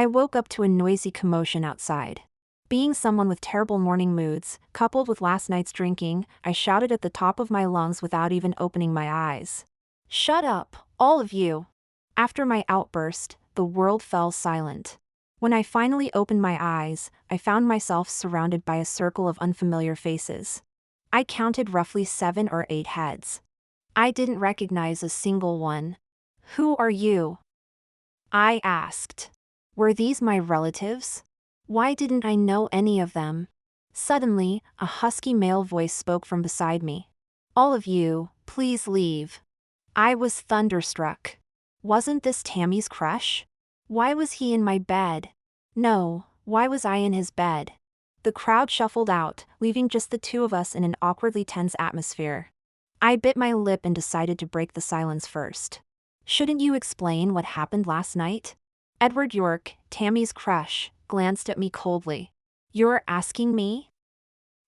I woke up to a noisy commotion outside. Being someone with terrible morning moods, coupled with last night's drinking, I shouted at the top of my lungs without even opening my eyes. "Shut up, all of you!" After my outburst, the world fell silent. When I finally opened my eyes, I found myself surrounded by a circle of unfamiliar faces. I counted roughly 7 or 8 heads. I didn't recognize a single one. "Who are you?" I asked. Were these my relatives? Why didn't I know any of them? Suddenly, a husky male voice spoke from beside me. "All of you, please leave." I was thunderstruck. Wasn't this Tammy's crush? Why was he in my bed? No, why was I in his bed? The crowd shuffled out, leaving just the two of us in an awkwardly tense atmosphere. I bit my lip and decided to break the silence first. "Shouldn't you explain what happened last night?" Edward York, Tammy's crush, glanced at me coldly. "You're asking me?"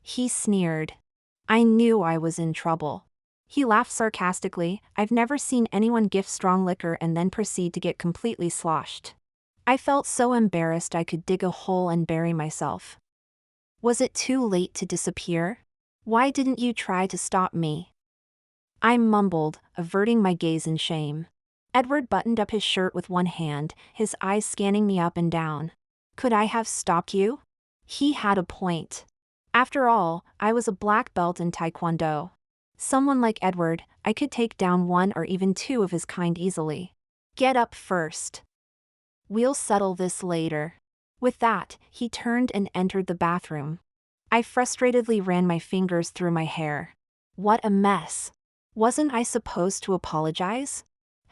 He sneered. I knew I was in trouble. He laughed sarcastically. I've never seen anyone gift strong liquor and then proceed to get completely sloshed. I felt so embarrassed I could dig a hole and bury myself. Was it too late to disappear? Why didn't you try to stop me? I mumbled, averting my gaze in shame. Edward buttoned up his shirt with one hand, his eyes scanning me up and down. Could I have stopped you? He had a point. After all, I was a black belt in Taekwondo. Someone like Edward, I could take down 1 or even 2 of his kind easily. "Get up first. We'll settle this later." With that, he turned and entered the bathroom. I frustratedly ran my fingers through my hair. What a mess. Wasn't I supposed to apologize?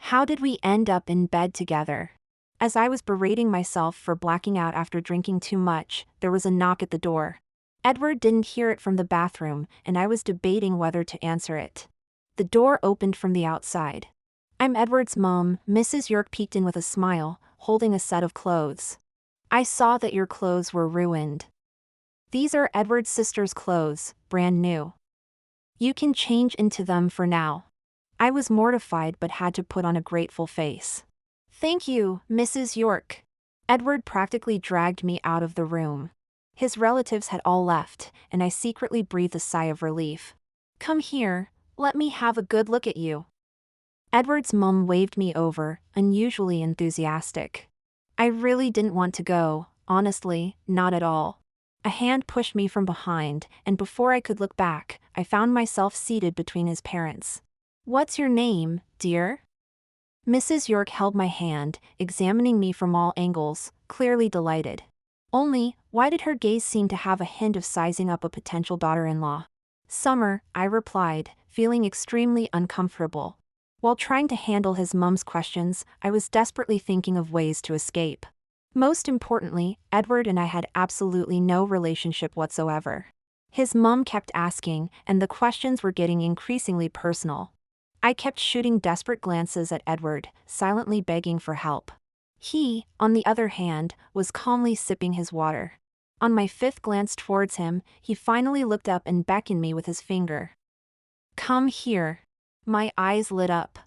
How did we end up in bed together? As I was berating myself for blacking out after drinking too much, there was a knock at the door. Edward didn't hear it from the bathroom, and I was debating whether to answer it. The door opened from the outside. "I'm Edward's mom," Mrs. York peeked in with a smile, holding a set of clothes. "I saw that your clothes were ruined. These are Edward's sister's clothes, brand new. You can change into them for now." I was mortified but had to put on a grateful face. "Thank you, Mrs. York." Edward practically dragged me out of the room. His relatives had all left, and I secretly breathed a sigh of relief. "Come here, let me have a good look at you." Edward's mum waved me over, unusually enthusiastic. I really didn't want to go, honestly, not at all. A hand pushed me from behind, and before I could look back, I found myself seated between his parents. "What's your name, dear?" Mrs. York held my hand, examining me from all angles, clearly delighted. Only, why did her gaze seem to have a hint of sizing up a potential daughter-in-law? "Summer," I replied, feeling extremely uncomfortable. While trying to handle his mum's questions, I was desperately thinking of ways to escape. Most importantly, Edward and I had absolutely no relationship whatsoever. His mum kept asking, and the questions were getting increasingly personal. I kept shooting desperate glances at Edward, silently begging for help. He, on the other hand, was calmly sipping his water. On my 5th glance towards him, he finally looked up and beckoned me with his finger. "Come here." My eyes lit up.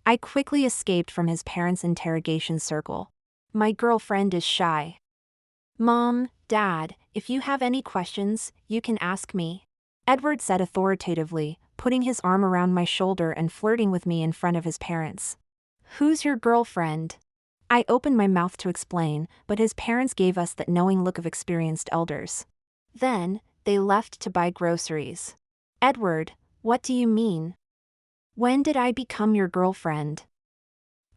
I quickly escaped from his parents' interrogation circle. "My girlfriend is shy." "Mom, Dad, if you have any questions, you can ask me," Edward said authoritatively, putting his arm around my shoulder and flirting with me in front of his parents. "Who's your girlfriend?" I opened my mouth to explain, but his parents gave us that knowing look of experienced elders. Then, they left to buy groceries. "Edward, what do you mean? When did I become your girlfriend?"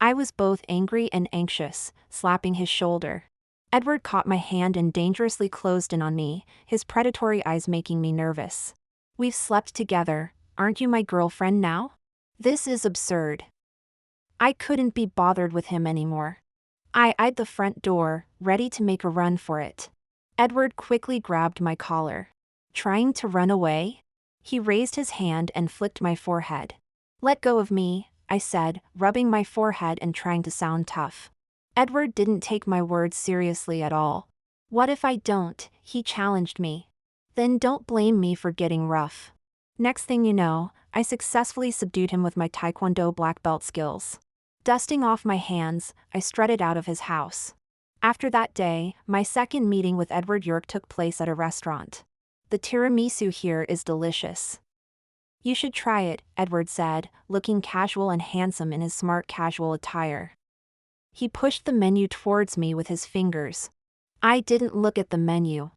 I was both angry and anxious, slapping his shoulder. Edward caught my hand and dangerously closed in on me, his predatory eyes making me nervous. "We've slept together, aren't you my girlfriend now? This is absurd." I couldn't be bothered with him anymore. I eyed the front door, ready to make a run for it. Edward quickly grabbed my collar. "Trying to run away?" He raised his hand and flicked my forehead. "Let go of me," I said, rubbing my forehead and trying to sound tough. Edward didn't take my words seriously at all. "What if I don't?" he challenged me. "Then don't blame me for getting rough." Next thing you know, I successfully subdued him with my Taekwondo black belt skills. Dusting off my hands, I strutted out of his house. After that day, my second meeting with Edward York took place at a restaurant. The tiramisu here is delicious. You should try it, Edward said, looking casual and handsome in his smart casual attire. He pushed the menu towards me with his fingers. I didn't look at the menu.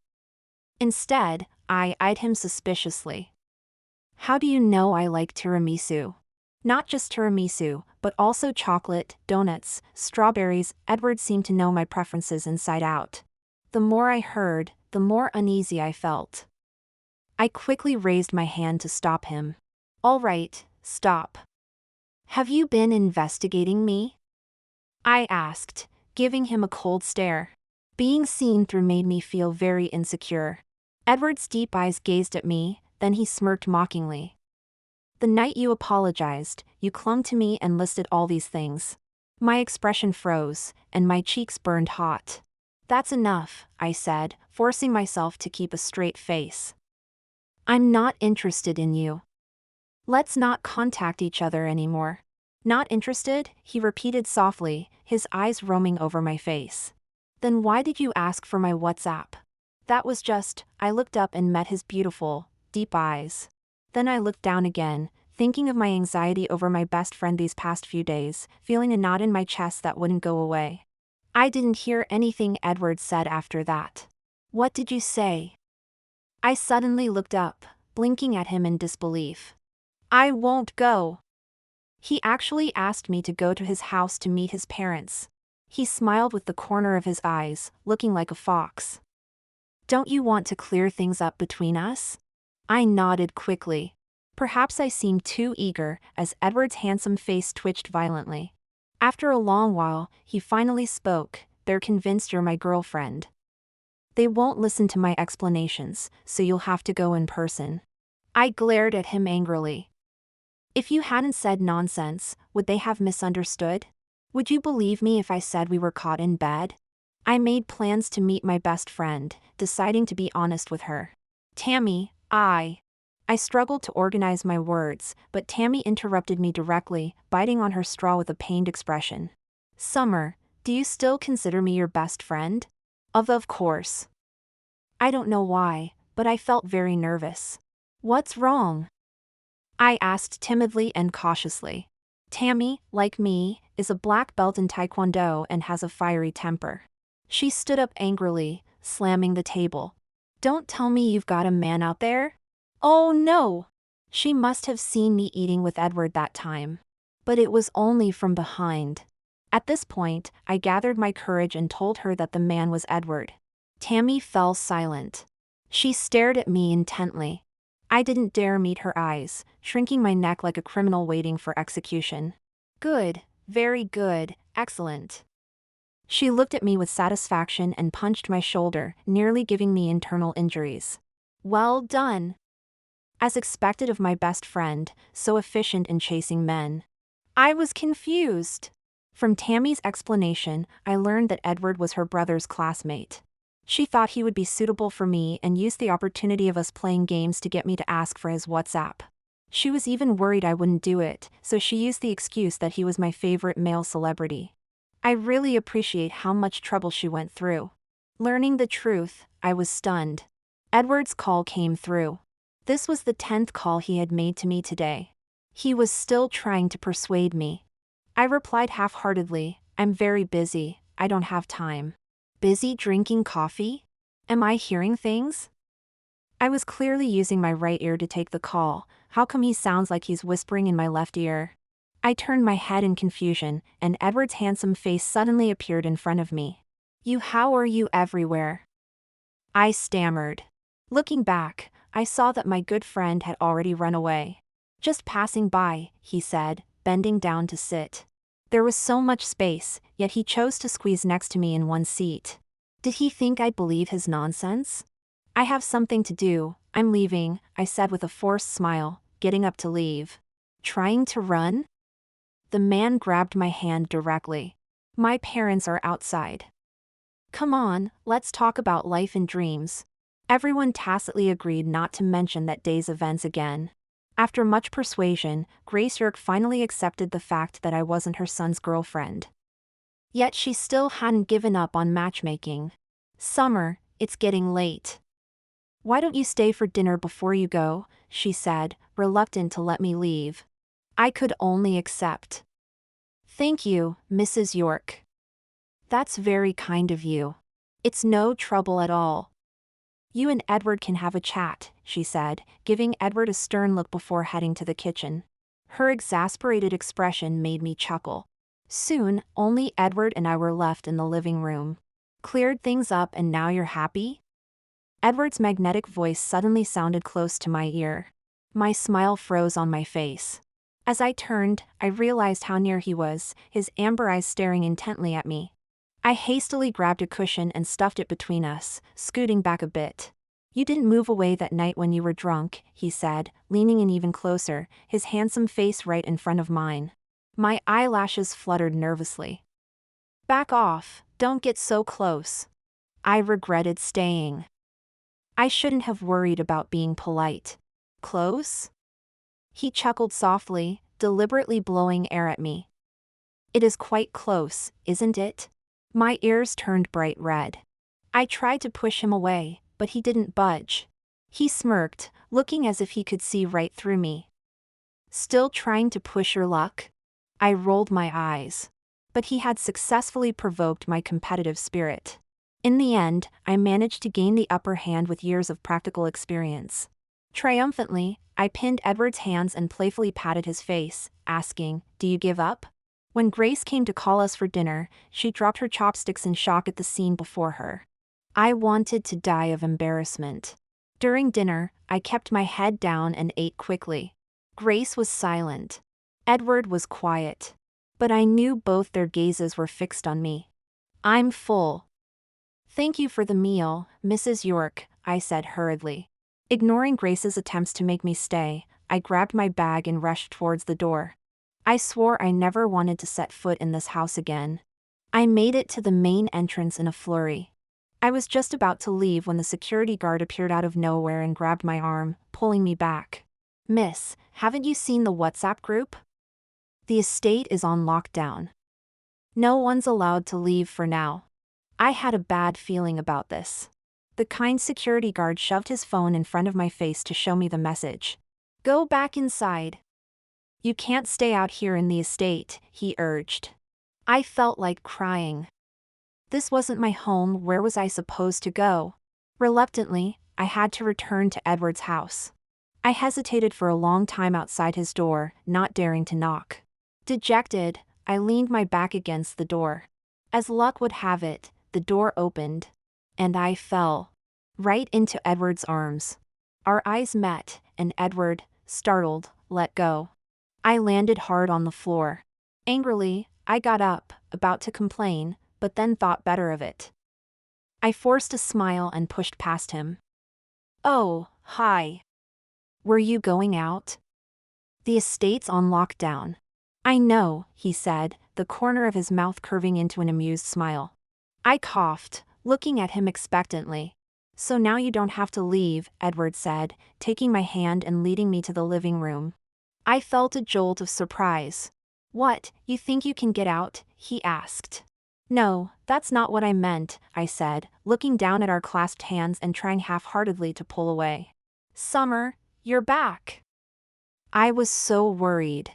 Instead, I eyed him suspiciously. How do you know I like tiramisu? Not just tiramisu, but also chocolate, donuts, strawberries. Edward seemed to know my preferences inside out. The more I heard, the more uneasy I felt. I quickly raised my hand to stop him. All right, stop. Have you been investigating me? I asked, giving him a cold stare. Being seen through made me feel very insecure. Edward's deep eyes gazed at me, then he smirked mockingly. The night you apologized, you clung to me and listed all these things. My expression froze, and my cheeks burned hot. That's enough, I said, forcing myself to keep a straight face. I'm not interested in you. Let's not contact each other anymore. Not interested, he repeated softly, his eyes roaming over my face. Then why did you ask for my WhatsApp? That was just, I looked up and met his beautiful, deep eyes. Then I looked down again, thinking of my anxiety over my best friend these past few days, feeling a knot in my chest that wouldn't go away. I didn't hear anything Edward said after that. What did you say? I suddenly looked up, blinking at him in disbelief. I won't go. He actually asked me to go to his house to meet his parents. He smiled with the corner of his eyes, looking like a fox. Don't you want to clear things up between us? I nodded quickly. Perhaps I seemed too eager, as Edward's handsome face twitched violently. After a long while, he finally spoke. They're convinced you're my girlfriend. They won't listen to my explanations, so you'll have to go in person. I glared at him angrily. If you hadn't said nonsense, would they have misunderstood? Would you believe me if I said we were caught in bed? I made plans to meet my best friend, deciding to be honest with her. Tammy, I struggled to organize my words, but Tammy interrupted me directly, biting on her straw with a pained expression. Summer, do you still consider me your best friend? Of course. I don't know why, but I felt very nervous. What's wrong? I asked timidly and cautiously. Tammy, like me, is a black belt in Taekwondo and has a fiery temper. She stood up angrily, slamming the table. Don't tell me you've got a man out there? Oh no! She must have seen me eating with Edward that time. But it was only from behind. At this point, I gathered my courage and told her that the man was Edward. Tammy fell silent. She stared at me intently. I didn't dare meet her eyes, shrinking my neck like a criminal waiting for execution. Good, very good, excellent. She looked at me with satisfaction and punched my shoulder, nearly giving me internal injuries. Well done. As expected of my best friend, so efficient in chasing men. I was confused. From Tammy's explanation, I learned that Edward was her brother's classmate. She thought he would be suitable for me and used the opportunity of us playing games to get me to ask for his WhatsApp. She was even worried I wouldn't do it, so she used the excuse that he was my favorite male celebrity. I really appreciate how much trouble she went through. Learning the truth, I was stunned. Edward's call came through. This was the 10th call he had made to me today. He was still trying to persuade me. I replied half-heartedly, I'm very busy, I don't have time. Busy drinking coffee? Am I hearing things? I was clearly using my right ear to take the call. How come he sounds like he's whispering in my left ear? I turned my head in confusion, and Edward's handsome face suddenly appeared in front of me. How are you everywhere? I stammered. Looking back, I saw that my good friend had already run away. Just passing by, he said, bending down to sit. There was so much space, yet he chose to squeeze next to me in one seat. Did he think I'd believe his nonsense? I have something to do, I'm leaving, I said with a forced smile, getting up to leave. Trying to run? The man grabbed my hand directly. My parents are outside. Come on, let's talk about life and dreams. Everyone tacitly agreed not to mention that day's events again. After much persuasion, Grace York finally accepted the fact that I wasn't her son's girlfriend. Yet she still hadn't given up on matchmaking. "Summer, it's getting late. Why don't you stay for dinner before you go?" she said, reluctant to let me leave. I could only accept. "Thank you, Mrs. York. That's very kind of you. It's no trouble at all. You and Edward can have a chat," she said, giving Edward a stern look before heading to the kitchen. Her exasperated expression made me chuckle. Soon, only Edward and I were left in the living room. "Cleared things up and now you're happy?" Edward's magnetic voice suddenly sounded close to my ear. My smile froze on my face. As I turned, I realized how near he was, his amber eyes staring intently at me. I hastily grabbed a cushion and stuffed it between us, scooting back a bit. "You didn't move away that night when you were drunk," he said, leaning in even closer, his handsome face right in front of mine. My eyelashes fluttered nervously. "Back off, don't get so close." I regretted staying. I shouldn't have worried about being polite. "Close?" He chuckled softly, deliberately blowing air at me. "It is quite close, isn't it?" My ears turned bright red. I tried to push him away, but he didn't budge. He smirked, looking as if he could see right through me. "Still trying to push your luck?" I rolled my eyes. But he had successfully provoked my competitive spirit. In the end, I managed to gain the upper hand with years of practical experience. Triumphantly, I pinned Edward's hands and playfully patted his face, asking, "Do you give up?" When Grace came to call us for dinner, she dropped her chopsticks in shock at the scene before her. I wanted to die of embarrassment. During dinner, I kept my head down and ate quickly. Grace was silent. Edward was quiet. But I knew both their gazes were fixed on me. "I'm full." "Thank you for the meal, Mrs. York," I said hurriedly. Ignoring Grace's attempts to make me stay, I grabbed my bag and rushed towards the door. I swore I never wanted to set foot in this house again. I made it to the main entrance in a flurry. I was just about to leave when the security guard appeared out of nowhere and grabbed my arm, pulling me back. "Miss, haven't you seen the WhatsApp group? The estate is on lockdown. No one's allowed to leave for now." I had a bad feeling about this. The kind security guard shoved his phone in front of my face to show me the message. "Go back inside. You can't stay out here in the estate," he urged. I felt like crying. This wasn't my home, where was I supposed to go? Reluctantly, I had to return to Edward's house. I hesitated for a long time outside his door, not daring to knock. Dejected, I leaned my back against the door. As luck would have it, the door opened. And I fell. Right into Edward's arms. Our eyes met, and Edward, startled, let go. I landed hard on the floor. Angrily, I got up, about to complain, but then thought better of it. I forced a smile and pushed past him. "Oh, hi. Were you going out? The estate's on lockdown." "I know," he said, the corner of his mouth curving into an amused smile. I coughed, looking at him expectantly. "So now you don't have to leave," Edward said, taking my hand and leading me to the living room. I felt a jolt of surprise. "What, you think you can get out?" he asked. "No, that's not what I meant," I said, looking down at our clasped hands and trying half-heartedly to pull away. "Summer, you're back." I was so worried.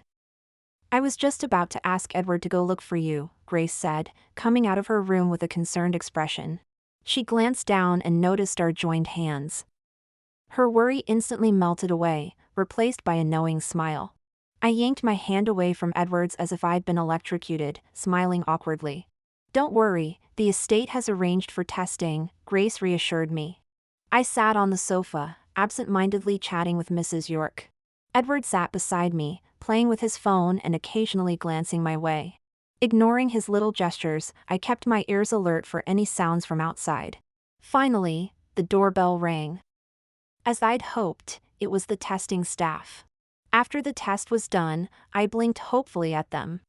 "I was just about to ask Edward to go look for you," Grace said, coming out of her room with a concerned expression. She glanced down and noticed our joined hands. Her worry instantly melted away, replaced by a knowing smile. I yanked my hand away from Edward's as if I'd been electrocuted, smiling awkwardly. "Don't worry, the estate has arranged for testing," Grace reassured me. I sat on the sofa, absent-mindedly chatting with Mrs. York. Edward sat beside me, playing with his phone and occasionally glancing my way. Ignoring his little gestures, I kept my ears alert for any sounds from outside. Finally, the doorbell rang. As I'd hoped, it was the testing staff. After the test was done, I blinked hopefully at them.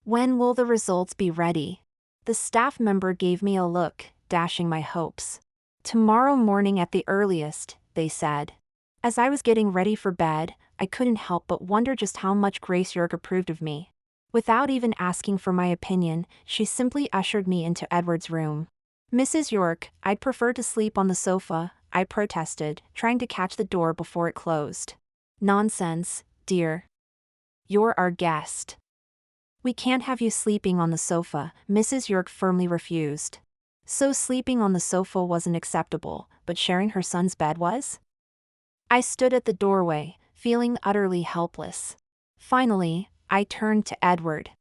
"When will the results be ready?" The staff member gave me a look, dashing my hopes. "Tomorrow morning at the earliest," they said. As I was getting ready for bed, I couldn't help but wonder just how much Grace York approved of me. Without even asking for my opinion, she simply ushered me into Edward's room. "Mrs. York, I'd prefer to sleep on the sofa," I protested, trying to catch the door before it closed. "Nonsense, dear. You're our guest. We can't have you sleeping on the sofa," Mrs. York firmly refused. So sleeping on the sofa wasn't acceptable, but sharing her son's bed was? I stood at the doorway, feeling utterly helpless. Finally, I turned to Edward.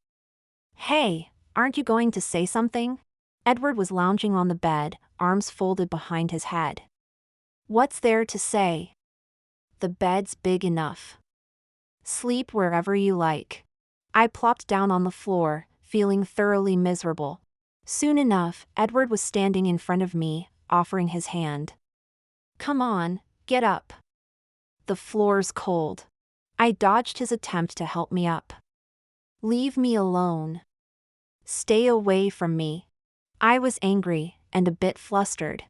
"Hey, aren't you going to say something?" Edward was lounging on the bed, arms folded behind his head. "What's there to say? The bed's big enough. Sleep wherever you like." I plopped down on the floor, feeling thoroughly miserable. Soon enough, Edward was standing in front of me, offering his hand. "Come on, get up. The floor's cold." I dodged his attempt to help me up. "Leave me alone. Stay away from me." I was angry, and a bit flustered.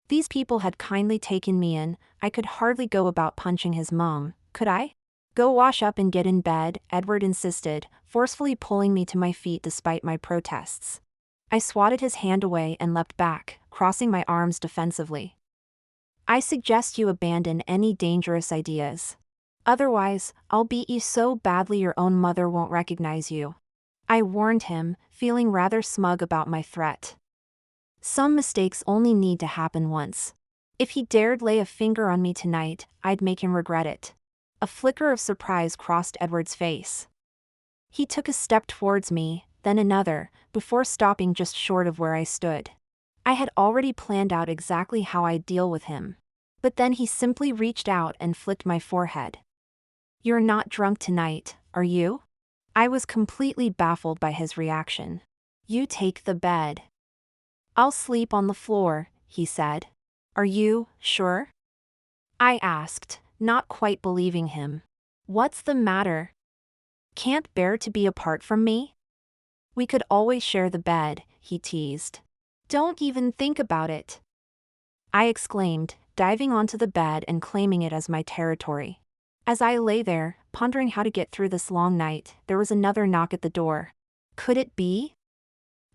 These people had kindly taken me in, I could hardly go about punching his mom, could I? "Go wash up and get in bed," Edward insisted, forcefully pulling me to my feet despite my protests. I swatted his hand away and leapt back, crossing my arms defensively. "I suggest you abandon any dangerous ideas. Otherwise, I'll beat you so badly your own mother won't recognize you." I warned him, feeling rather smug about my threat. Some mistakes only need to happen once. If he dared lay a finger on me tonight, I'd make him regret it. A flicker of surprise crossed Edward's face. He took a step towards me, then another, before stopping just short of where I stood. I had already planned out exactly how I'd deal with him. But then he simply reached out and flicked my forehead. "You're not drunk tonight, are you?" I was completely baffled by his reaction. "You take the bed." "I'll sleep on the floor," he said. "Are you sure?" I asked, not quite believing him. "What's the matter? Can't bear to be apart from me?" "We could always share the bed," he teased. "Don't even think about it," I exclaimed, diving onto the bed and claiming it as my territory. As I lay there, pondering how to get through this long night, there was another knock at the door. Could it be?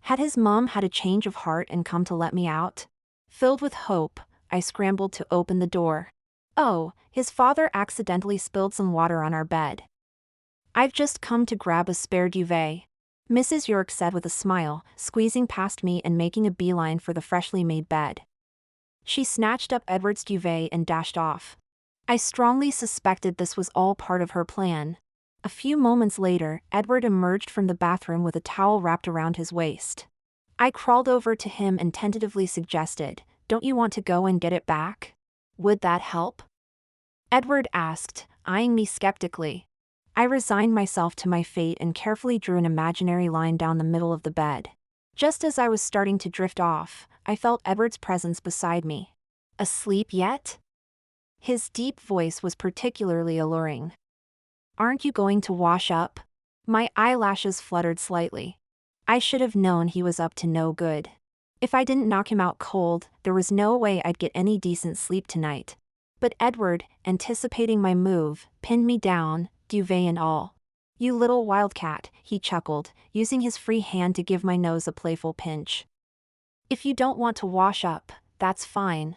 Had his mom had a change of heart and come to let me out? Filled with hope, I scrambled to open the door. Oh, his father accidentally spilled some water on our bed. "I've just come to grab a spare duvet," Mrs. York said with a smile, squeezing past me and making a beeline for the freshly made bed. She snatched up Edward's duvet and dashed off. I strongly suspected this was all part of her plan. A few moments later, Edward emerged from the bathroom with a towel wrapped around his waist. I crawled over to him and tentatively suggested, "Don't you want to go and get it back? Would that help?" Edward asked, eyeing me skeptically. I resigned myself to my fate and carefully drew an imaginary line down the middle of the bed. Just as I was starting to drift off, I felt Edward's presence beside me. "Asleep yet?" His deep voice was particularly alluring. "Aren't you going to wash up?" My eyelashes fluttered slightly. I should have known he was up to no good. If I didn't knock him out cold, there was no way I'd get any decent sleep tonight. But Edward, anticipating my move, pinned me down, duvet and all. "You little wildcat," he chuckled, using his free hand to give my nose a playful pinch. "If you don't want to wash up, that's fine.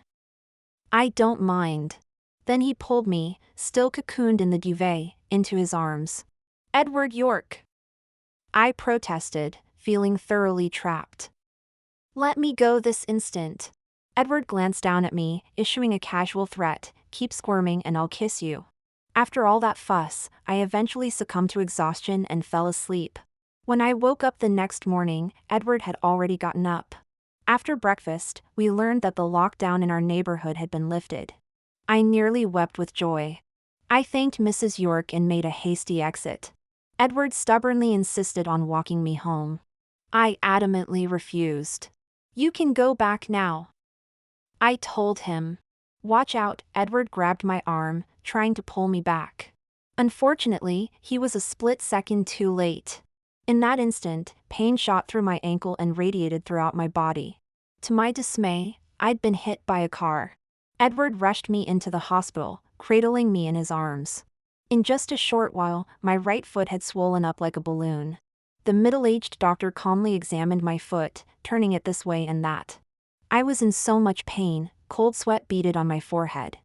I don't mind." Then he pulled me, still cocooned in the duvet, into his arms. "Edward York!" I protested, feeling thoroughly trapped. "Let me go this instant." Edward glanced down at me, issuing a casual threat, "Keep squirming and I'll kiss you." After all that fuss, I eventually succumbed to exhaustion and fell asleep. When I woke up the next morning, Edward had already gotten up. After breakfast, we learned that the lockdown in our neighborhood had been lifted. I nearly wept with joy. I thanked Mrs. York and made a hasty exit. Edward stubbornly insisted on walking me home. I adamantly refused. "You can go back now," I told him. "Watch out," Edward grabbed my arm, trying to pull me back. Unfortunately, he was a split second too late. In that instant, pain shot through my ankle and radiated throughout my body. To my dismay, I'd been hit by a car. Edward rushed me into the hospital, cradling me in his arms. In just a short while, my right foot had swollen up like a balloon. The middle-aged doctor calmly examined my foot, turning it this way and that. I was in so much pain, cold sweat beaded on my forehead.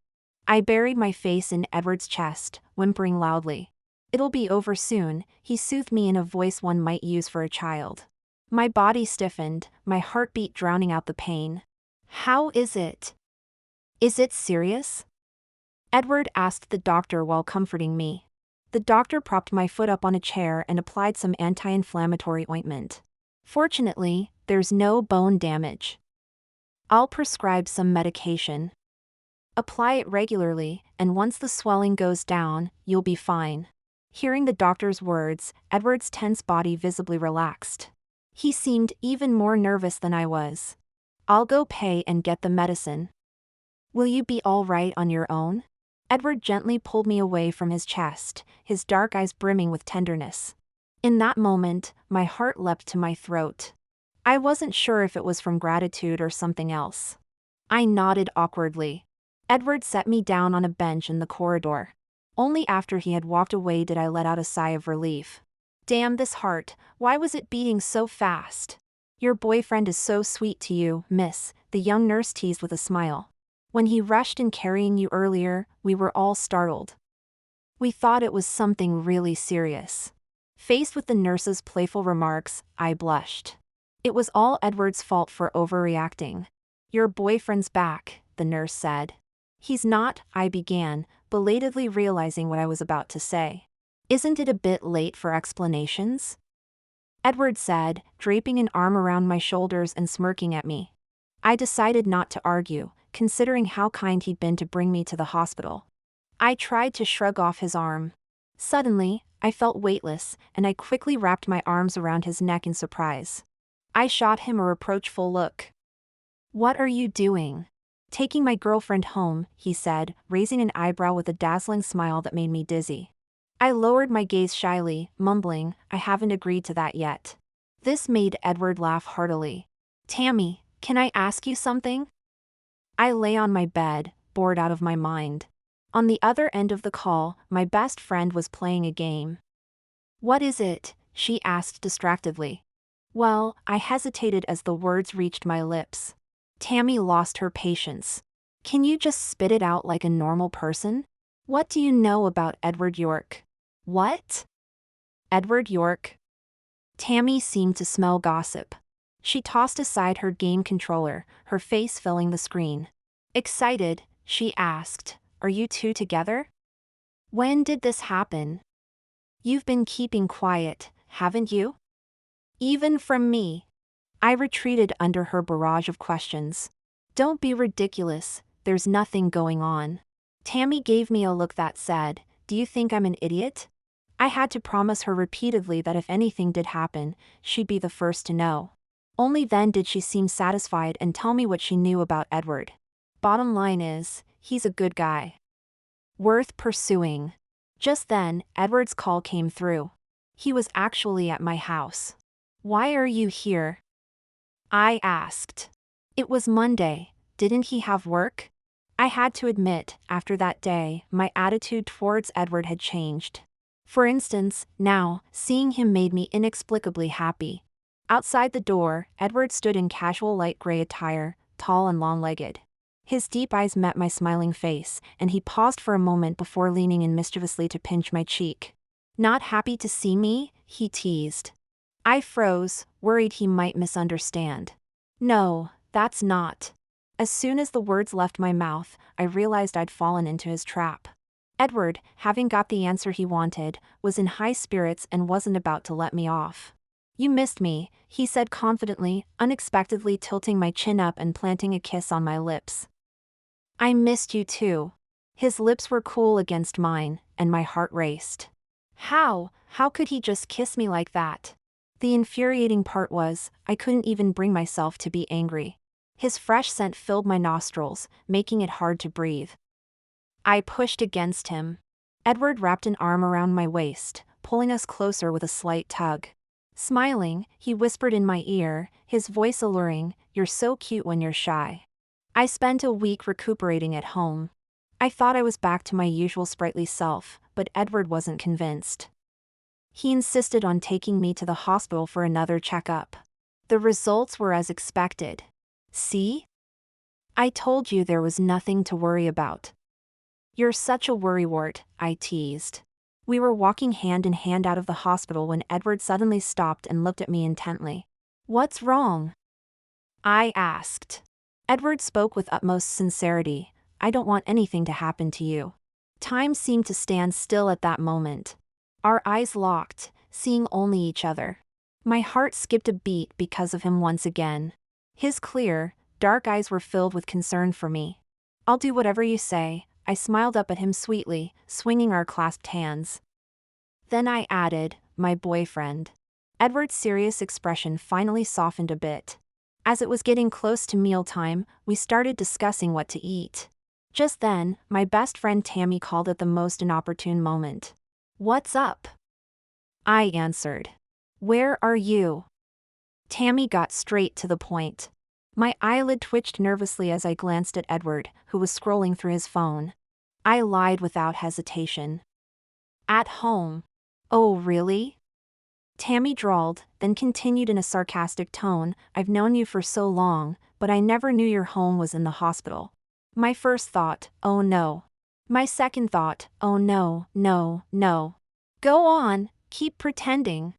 I buried my face in Edward's chest, whimpering loudly. "It'll be over soon," he soothed me in a voice one might use for a child. My body stiffened, my heartbeat drowning out the pain. "How is it? Is it serious?" Edward asked the doctor while comforting me. The doctor propped my foot up on a chair and applied some anti-inflammatory ointment. "Fortunately, there's no bone damage. I'll prescribe some medication. Apply it regularly, and once the swelling goes down, you'll be fine." Hearing the doctor's words, Edward's tense body visibly relaxed. He seemed even more nervous than I was. "I'll go pay and get the medicine. Will you be all right on your own?" Edward gently pulled me away from his chest, his dark eyes brimming with tenderness. In that moment, my heart leapt to my throat. I wasn't sure if it was from gratitude or something else. I nodded awkwardly. Edward set me down on a bench in the corridor. Only after he had walked away did I let out a sigh of relief. Damn this heart, why was it beating so fast? "Your boyfriend is so sweet to you, miss," the young nurse teased with a smile. "When he rushed in carrying you earlier, we were all startled. We thought it was something really serious." Faced with the nurse's playful remarks, I blushed. It was all Edward's fault for overreacting. "Your boyfriend's back," the nurse said. "He's not," I began, belatedly realizing what I was about to say. "Isn't it a bit late for explanations?" Edward said, draping an arm around my shoulders and smirking at me. I decided not to argue, considering how kind he'd been to bring me to the hospital. I tried to shrug off his arm. Suddenly, I felt weightless, and I quickly wrapped my arms around his neck in surprise. I shot him a reproachful look. "What are you doing?" "Taking my girlfriend home," he said, raising an eyebrow with a dazzling smile that made me dizzy. I lowered my gaze shyly, mumbling, "I haven't agreed to that yet." This made Edward laugh heartily. "Tammy, can I ask you something?" I lay on my bed, bored out of my mind. On the other end of the call, my best friend was playing a game. "What is it?" she asked distractedly. Well, I hesitated as the words reached my lips. Tammy lost her patience. "Can you just spit it out like a normal person? What do you know about Edward York?" "What? Edward York?" Tammy seemed to smell gossip. She tossed aside her game controller, her face filling the screen. Excited, she asked, "Are you two together? When did this happen? You've been keeping quiet, haven't you? Even from me?" I retreated under her barrage of questions. "Don't be ridiculous, there's nothing going on." Tammy gave me a look that said, "Do you think I'm an idiot?" I had to promise her repeatedly that if anything did happen, she'd be the first to know. Only then did she seem satisfied and tell me what she knew about Edward. Bottom line is, he's a good guy. Worth pursuing. Just then, Edward's call came through. He was actually at my house. "Why are you here?" I asked. It was Monday, didn't he have work? I had to admit, after that day, my attitude towards Edward had changed. For instance, now, seeing him made me inexplicably happy. Outside the door, Edward stood in casual light gray attire, tall and long-legged. His deep eyes met my smiling face, and he paused for a moment before leaning in mischievously to pinch my cheek. "Not happy to see me?" he teased. I froze, worried he might misunderstand. "No, that's not." As soon as the words left my mouth, I realized I'd fallen into his trap. Edward, having got the answer he wanted, was in high spirits and wasn't about to let me off. "You missed me," he said confidently, unexpectedly tilting my chin up and planting a kiss on my lips. "I missed you too." His lips were cool against mine, and my heart raced. How could he just kiss me like that? The infuriating part was, I couldn't even bring myself to be angry. His fresh scent filled my nostrils, making it hard to breathe. I pushed against him. Edward wrapped an arm around my waist, pulling us closer with a slight tug. Smiling, he whispered in my ear, his voice alluring, "You're so cute when you're shy." I spent a week recuperating at home. I thought I was back to my usual sprightly self, but Edward wasn't convinced. He insisted on taking me to the hospital for another checkup. The results were as expected. See? I told you there was nothing to worry about. You're such a worrywart, I teased. We were walking hand in hand out of the hospital when Edward suddenly stopped and looked at me intently. What's wrong? I asked. Edward spoke with utmost sincerity. I don't want anything to happen to you. Time seemed to stand still at that moment. Our eyes locked, seeing only each other. My heart skipped a beat because of him once again. His clear, dark eyes were filled with concern for me. I'll do whatever you say, I smiled up at him sweetly, swinging our clasped hands. Then I added, my boyfriend. Edward's serious expression finally softened a bit. As it was getting close to mealtime, we started discussing what to eat. Just then, my best friend Tammy called at the most inopportune moment. What's up? I answered. Where are you? Tammy got straight to the point. My eyelid twitched nervously as I glanced at Edward, who was scrolling through his phone. I lied without hesitation. At home. Oh, really? Tammy drawled, then continued in a sarcastic tone, I've known you for so long, but I never knew your home was in the hospital. My first thought, oh no. My second thought, oh no, no, no. Go on, keep pretending.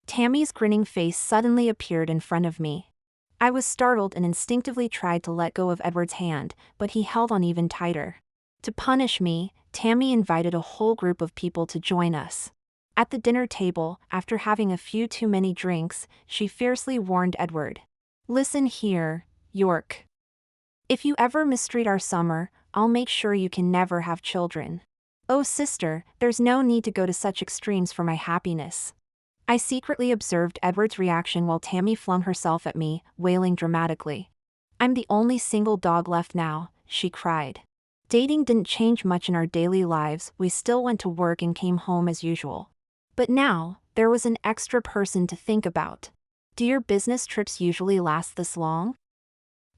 Tammy's grinning face suddenly appeared in front of me. I was startled and instinctively tried to let go of Edward's hand, but he held on even tighter. To punish me, Tammy invited a whole group of people to join us. At the dinner table, after having a few too many drinks, she fiercely warned Edward. Listen here, York. If you ever mistreat our summer, I'll make sure you can never have children. Oh sister, there's no need to go to such extremes for my happiness. I secretly observed Edward's reaction while Tammy flung herself at me, wailing dramatically. I'm the only single dog left now, she cried. Dating didn't change much in our daily lives, we still went to work and came home as usual. But now, there was an extra person to think about. Do your business trips usually last this long?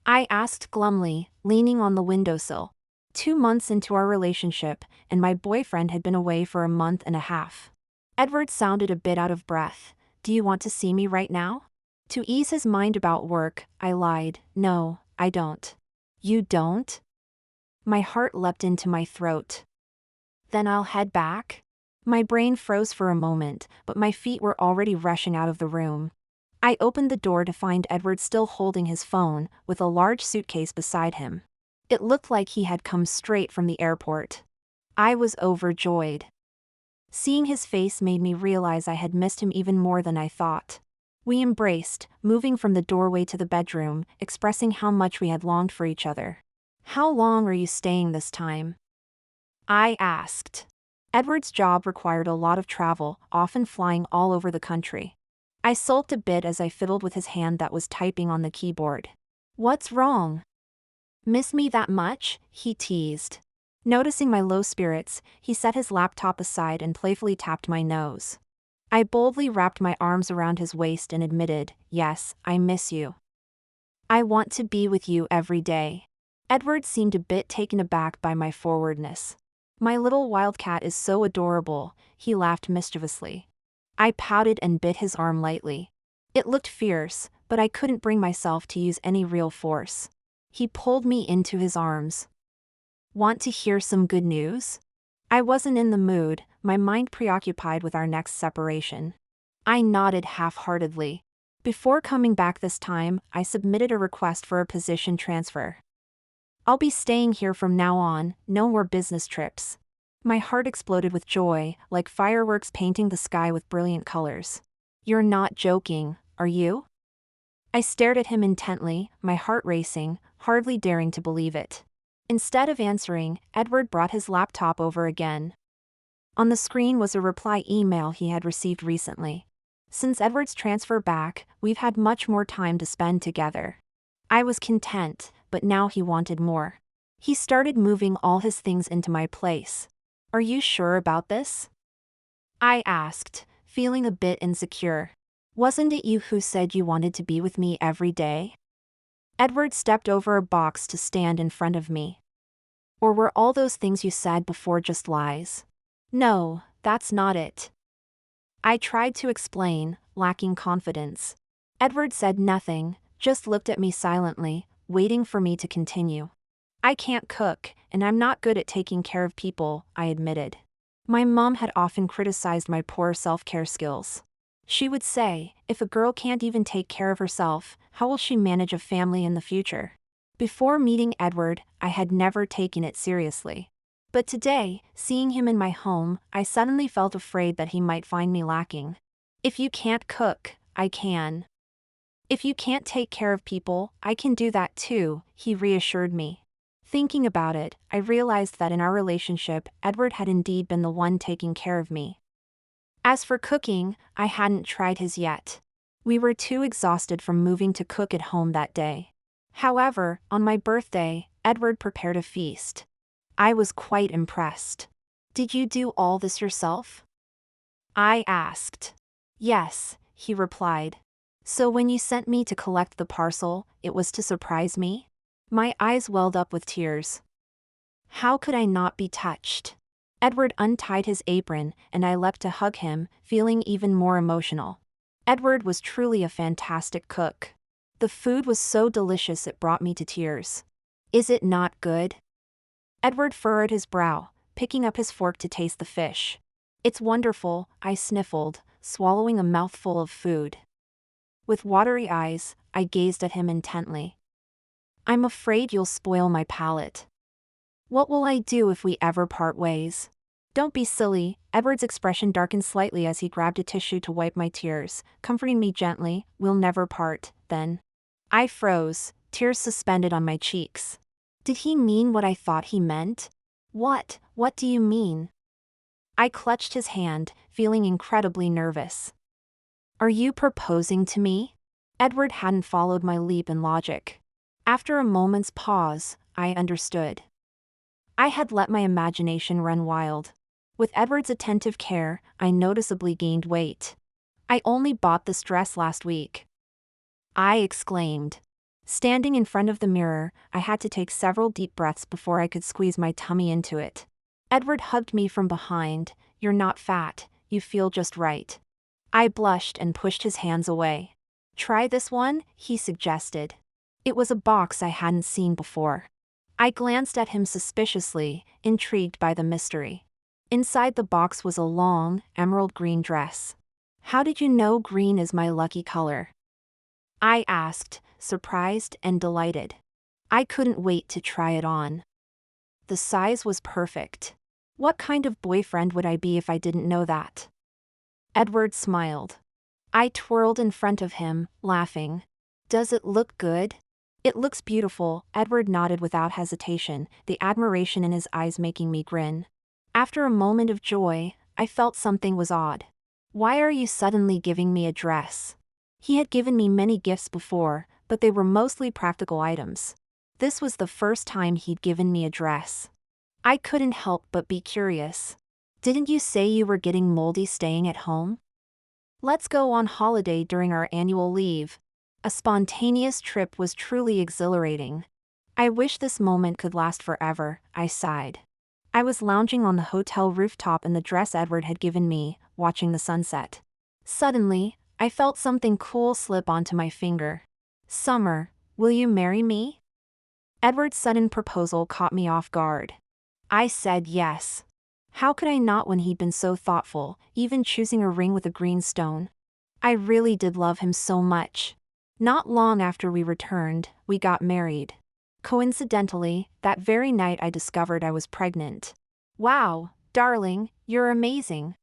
I asked glumly, leaning on the windowsill. 2 months into our relationship, and my boyfriend had been away for a month and a half. Edward sounded a bit out of breath. Do you want to see me right now? To ease his mind about work, I lied. No, I don't. You don't? My heart leapt into my throat. Then I'll head back? My brain froze for a moment, but my feet were already rushing out of the room. I opened the door to find Edward still holding his phone, with a large suitcase beside him. It looked like he had come straight from the airport. I was overjoyed. Seeing his face made me realize I had missed him even more than I thought. We embraced, moving from the doorway to the bedroom, expressing how much we had longed for each other. How long are you staying this time? I asked. Edward's job required a lot of travel, often flying all over the country. I sulked a bit as I fiddled with his hand that was typing on the keyboard. What's wrong? Miss me that much? He teased. Noticing my low spirits, he set his laptop aside and playfully tapped my nose. I boldly wrapped my arms around his waist and admitted, yes, I miss you. I want to be with you every day. Edward seemed a bit taken aback by my forwardness. My little wildcat is so adorable, he laughed mischievously. I pouted and bit his arm lightly. It looked fierce, but I couldn't bring myself to use any real force. He pulled me into his arms. Want to hear some good news? I wasn't in the mood, my mind preoccupied with our next separation. I nodded half-heartedly. Before coming back this time, I submitted a request for a position transfer. I'll be staying here from now on, no more business trips. My heart exploded with joy, like fireworks painting the sky with brilliant colors. You're not joking, are you? I stared at him intently, my heart racing, hardly daring to believe it. Instead of answering, Edward brought his laptop over again. On the screen was a reply email he had received recently. Since Edward's transfer back, we've had much more time to spend together. I was content, but now he wanted more. He started moving all his things into my place. Are you sure about this? I asked, feeling a bit insecure. Wasn't it you who said you wanted to be with me every day? Edward stepped over a box to stand in front of me. Or were all those things you said before just lies? No, that's not it. I tried to explain, lacking confidence. Edward said nothing, just looked at me silently, waiting for me to continue. I can't cook, and I'm not good at taking care of people, I admitted. My mom had often criticized my poor self-care skills. She would say, if a girl can't even take care of herself, how will she manage a family in the future? Before meeting Edward, I had never taken it seriously. But today, seeing him in my home, I suddenly felt afraid that he might find me lacking. If you can't cook, I can. If you can't take care of people, I can do that too, he reassured me. Thinking about it, I realized that in our relationship, Edward had indeed been the one taking care of me. As for cooking, I hadn't tried his yet. We were too exhausted from moving to cook at home that day. However, on my birthday, Edward prepared a feast. I was quite impressed. Did you do all this yourself? I asked. Yes, he replied. So when you sent me to collect the parcel, it was to surprise me? My eyes welled up with tears. How could I not be touched? Edward untied his apron, and I leapt to hug him, feeling even more emotional. Edward was truly a fantastic cook. The food was so delicious it brought me to tears. Is it not good? Edward furrowed his brow, picking up his fork to taste the fish. It's wonderful, I sniffled, swallowing a mouthful of food. With watery eyes, I gazed at him intently. I'm afraid you'll spoil my palate. What will I do if we ever part ways? Don't be silly, Edward's expression darkened slightly as he grabbed a tissue to wipe my tears, comforting me gently. We'll never part, then. I froze, tears suspended on my cheeks. Did he mean what I thought he meant? What do you mean? I clutched his hand, feeling incredibly nervous. Are you proposing to me? Edward hadn't followed my leap in logic. After a moment's pause, I understood. I had let my imagination run wild. With Edward's attentive care, I noticeably gained weight. I only bought this dress last week. I exclaimed. Standing in front of the mirror, I had to take several deep breaths before I could squeeze my tummy into it. Edward hugged me from behind. You're not fat, you feel just right. I blushed and pushed his hands away. Try this one, he suggested. It was a box I hadn't seen before. I glanced at him suspiciously, intrigued by the mystery. Inside the box was a long, emerald green dress. How did you know green is my lucky color? I asked, surprised and delighted. I couldn't wait to try it on. The size was perfect. What kind of boyfriend would I be if I didn't know that? Edward smiled. I twirled in front of him, laughing. Does it look good? It looks beautiful, Edward nodded without hesitation, the admiration in his eyes making me grin. After a moment of joy, I felt something was odd. Why are you suddenly giving me a dress? He had given me many gifts before, but they were mostly practical items. This was the first time he'd given me a dress. I couldn't help but be curious. Didn't you say you were getting moldy staying at home? Let's go on holiday during our annual leave. A spontaneous trip was truly exhilarating. I wish this moment could last forever, I sighed. I was lounging on the hotel rooftop in the dress Edward had given me, watching the sunset. Suddenly, I felt something cool slip onto my finger. Summer, will you marry me? Edward's sudden proposal caught me off guard. I said yes. How could I not when he'd been so thoughtful, even choosing a ring with a green stone? I really did love him so much. Not long after we returned, we got married. Coincidentally, that very night I discovered I was pregnant. Wow, darling, you're amazing.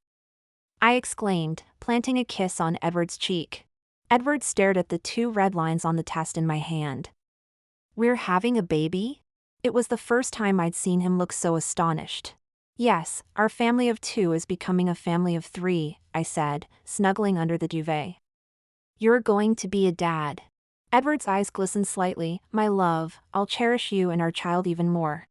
I exclaimed, planting a kiss on Edward's cheek. Edward stared at the 2 red lines on the test in my hand. We're having a baby? It was the first time I'd seen him look so astonished. Yes, our family of 2 is becoming a family of 3, I said, snuggling under the duvet. You're going to be a dad. Edward's eyes glistened slightly. My love, I'll cherish you and our child even more.